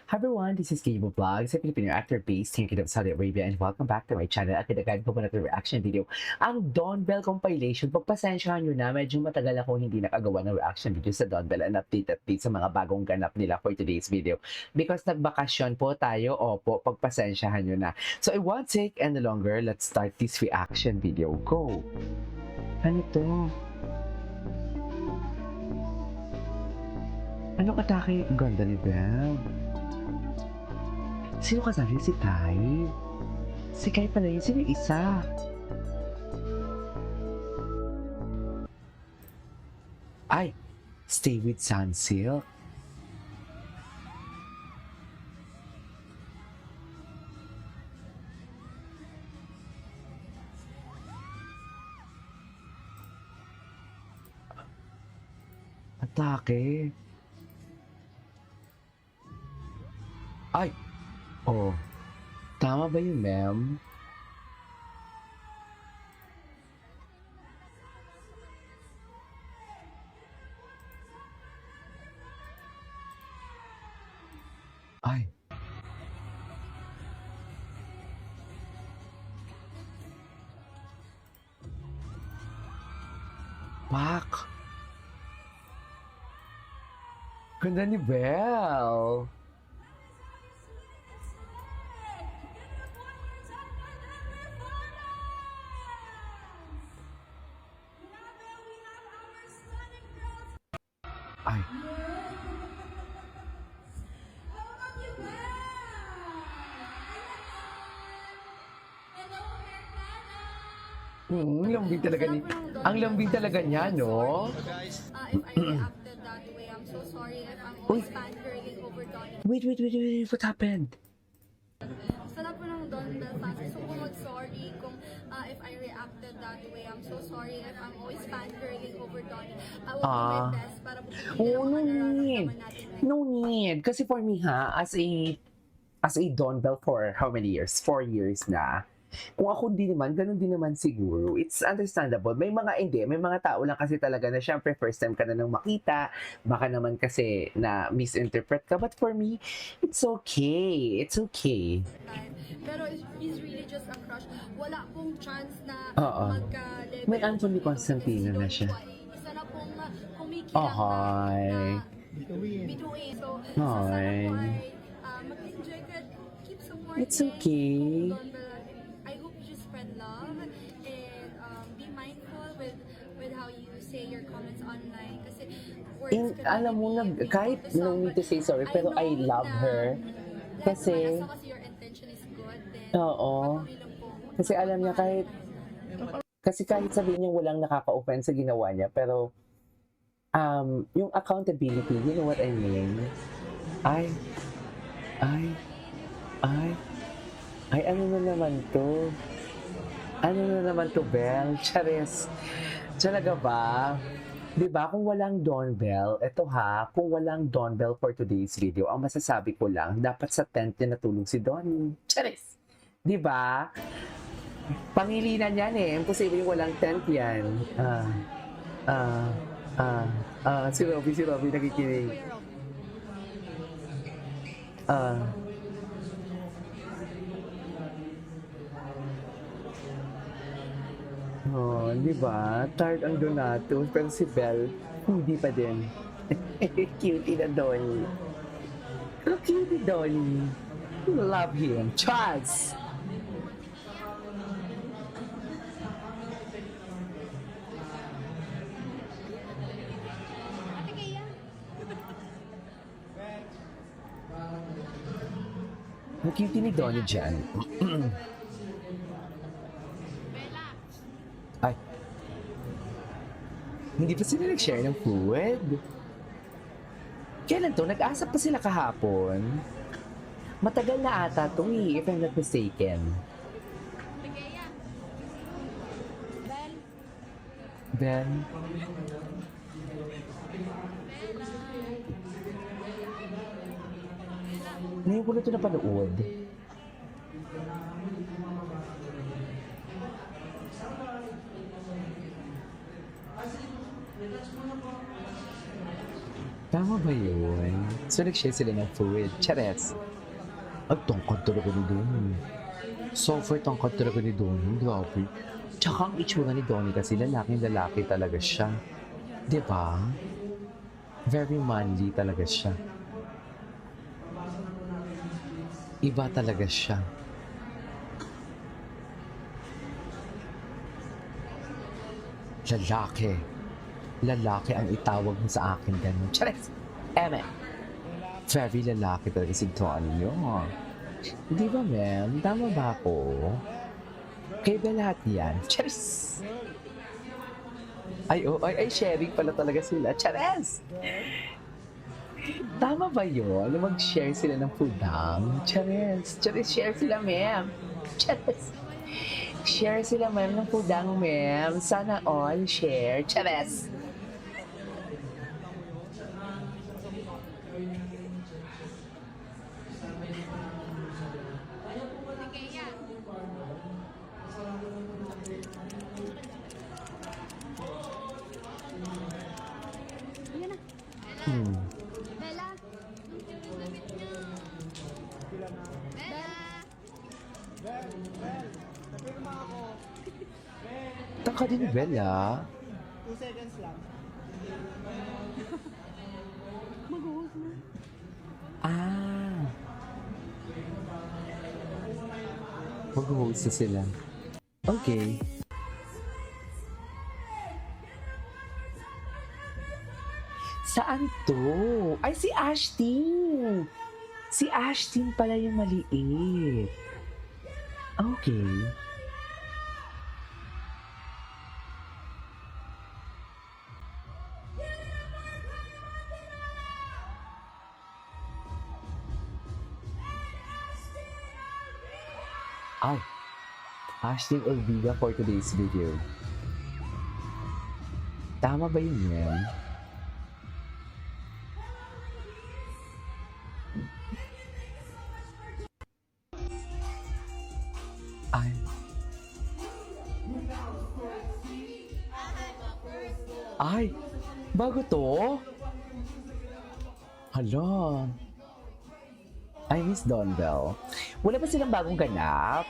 Hi everyone, this is Gable Vlogs, a Filipino actor based here in Saudi Arabia, and welcome back to my channel. At kinagad ko po na reaction video, ang Dawn Bell compilation. Pagpasensyahan nyo na, medyo matagal ako hindi nakagawa ng reaction video sa Dawn Bell and update sa mga bagong ganap nila for today's video. Because nagbakasyon po tayo, opo, pagpasensyahan nyo na. So I won't take any longer, let's start this reaction video. Go! Ano to? Anong atake? Ganda ni Belle. Sino kasali? Si Kai? Si Kai pala yun. Sino yung isa? Ay! Stay with Sunsilk. Atake. Ay! Oh, tama ba yun, ma'am? Ay. Pak. Ganda ni Belle. Ay. Lambing talaga ni... Ang lambing talaga niya, no? If I reacted that way, I'm so sorry if I'm always fangirling over Donnie. Wait. What happened? Sa lahat po ng Don Bell fans, so sorry kung if I reacted that way. I'm so sorry if I'm always fangirling over Donnie. I will do my best para po Oh, no hindi need. natin. No need. Kasi for me, ha, as a Dawn Bell for how many years? 4 years na. Kung ako din naman, ganun din naman siguro. It's understandable. May mga hindi, may mga tao lang kasi talaga na syempre first time ka na nang makita, baka naman kasi na misinterpret ka. But for me, it's okay. It's okay. Pero he's really just a crush. Wala pong chance na Oo. magka-level. May Anthony Constantino na siya. Isa na pong kumikilang Hi. na bituin. So, Hi. sana po ay mag-enjoy ka. Keep supporting. It's okay. Don Bell. I hope you just spread love and be mindful with how you say your comments online. Kasi words can Alam mo, really be kahit to no need to say sorry, pero I know love na her. lahat Kasi, naman, as long as your intention is good, then oo. patuloy lang po. Kasi alam niya kahit sabihin niya walang nakaka-offend sa ginawa niya, pero yung accountability, you know what I mean? Ay, ano na naman to? Ano na naman to, Belle? Charis. Talaga ba? Diba, kung walang Dawn Bell, eto ha, kung walang Dawn Bell for today's video, ang masasabi ko lang, dapat sa tent niya natulog si Donnie. Charis! Diba? Pangilinan yan eh. Imposible yung walang tent yan. Si Robby nakikinig. Oh, di ba? Tired ang Donato, pero si Belle, hindi pa din. Cutie na Donnie. Look, cutie Donnie. Love him. Charles! Ang cutie ni Donnie dyan. Ay. Hindi pa sila nag-share ng food. Kailan to? Nag-asap pa sila kahapon. Matagal na ata to if I'm not mistaken. Ben? Ngayon ko na ito napanood. Tama ba yun? So, nag-share sila ng food. Chares. Ang tongkad talaga ni Donnie. Software tongkad talaga ni Donnie. Grabe. Tsaka ang itsura ni Donnie kasi lalaking-lalaki talaga siya. Di ba? Very manly talaga siya. Iba talaga siya. Lalaki. Lalaki ang itawag mo sa akin ganun. Chares! Eme! Very lalaki talaga si Donnie yun. Di ba, ma'am? Tama ba ako? Kayo ba lahat yan? Charis! Ay, sharing pala talaga sila. Charis! Tama ba yun? Mag-share sila ng pudang? Charis! Charis, share sila, ma'am! Charis! Share sila, ma'am, ng pudang, ma'am. Sana all share. Charis! Hmm. Bella! Bella! Taka din ni Bella. 2 seconds lang. Ah. Mag-host na sila. Okay. Saan to? Ay, si Ashtin! Si Ashtin pala yung maliit. Okay. Ay, Ashtin Olviga for today's video. Tama ba yun yan? Ay. Ay, bago to? Hala. Ay, Miss Donbell. Wala ba silang bagong ganap?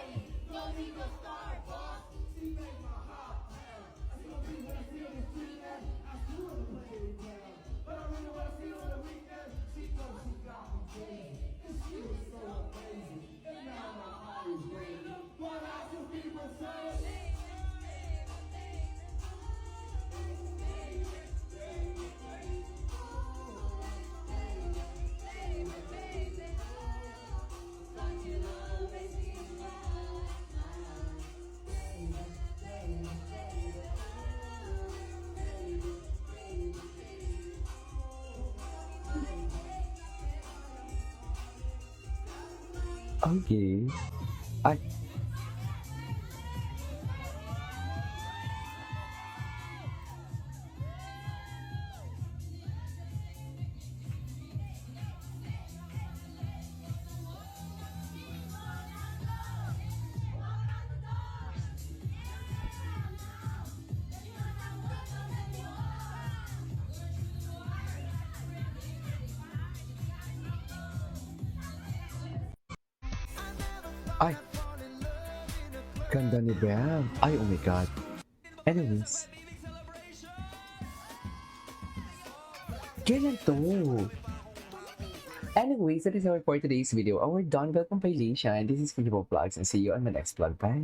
Okay. Ay. Ay. Ganda ni Belle. Ay, oh my God. Anyways. Kailan to? Anyways, that is all for today's video. Our Donbell compilation. This is Filippo Vlogs and see you on the next vlog. Bye!